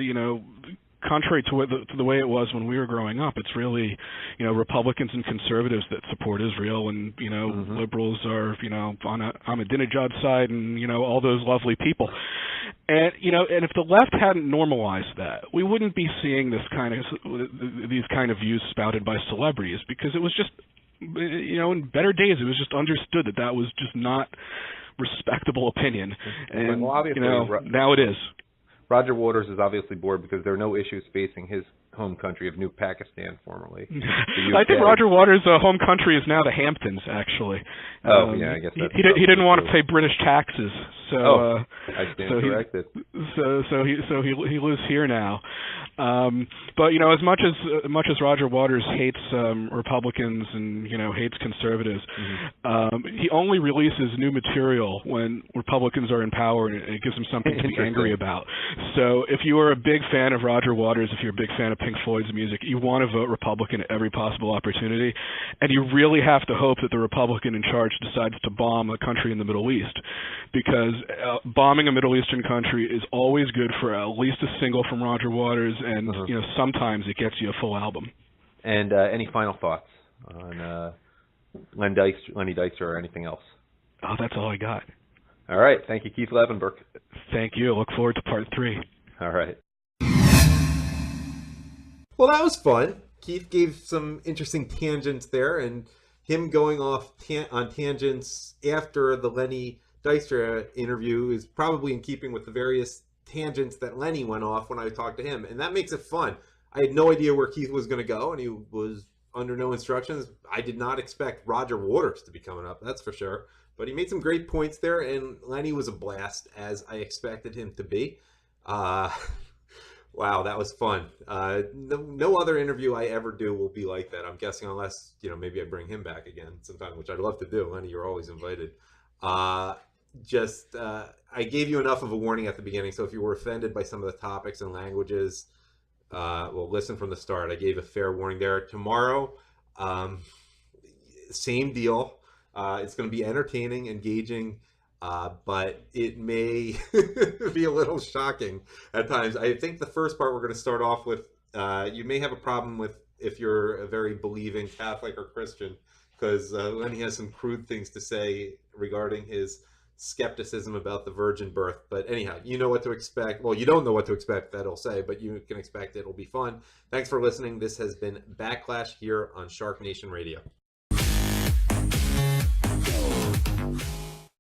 contrary to the way it was when we were growing up, it's really Republicans and conservatives that support Israel, and liberals are on Ahmadinejad's side, and all those lovely people. And and if the left hadn't normalized that, we wouldn't be seeing these kind of views spouted by celebrities, because it was just in better days it was just understood that was just not respectable opinion, and well, obviously, now it is. Roger Waters is obviously bored because there are no issues facing his home country of New Pakistan, formerly. I think Roger Waters' home country is now the Hamptons, actually. Yeah, I guess that's he didn't want to pay British taxes, so I stand corrected. So he lives here now. But as much as Roger Waters hates Republicans and hates conservatives, he only releases new material when Republicans are in power, and it gives him something to be angry about. So if you are a big fan of Roger Waters, if you're a big fan of Pink Floyd's music, you want to vote Republican at every possible opportunity, and you really have to hope that the Republican in charge decides to bomb a country in the Middle East, because bombing a Middle Eastern country is always good for at least a single from Roger Waters, and sometimes it gets you a full album. And any final thoughts on Lenny Dykstra or anything else? Oh, that's all I got. All right. Thank you, Keith Levenberg. Thank you. I look forward to part 3. All right. Well, that was fun. Keith gave some interesting tangents there, and him going off on tangents after the Lenny Dykstra interview is probably in keeping with the various tangents that Lenny went off when I talked to him, and that makes it fun. I had no idea where Keith was going to go, and he was under no instructions. I did not expect Roger Waters to be coming up, that's for sure. But he made some great points there, and Lenny was a blast, as I expected him to be. Wow, that was fun. No other interview I ever do will be like that, I'm guessing, unless, maybe I bring him back again sometime, which I'd love to do. Lenny, you're always invited. I gave you enough of a warning at the beginning, so if you were offended by some of the topics and languages, listen from the start. I gave a fair warning there. Tomorrow, same deal. It's going to be entertaining, engaging. but it may be a little shocking at times. I think the first part we're going to start off with, you may have a problem with if you're a very believing Catholic or Christian, because Lenny has some crude things to say regarding his skepticism about the virgin birth. But anyhow, you know what to expect. Well, you don't know what to expect, that'll say, but you can expect it'll be fun. Thanks for listening. This has been Backlash here on Shark Nation Radio.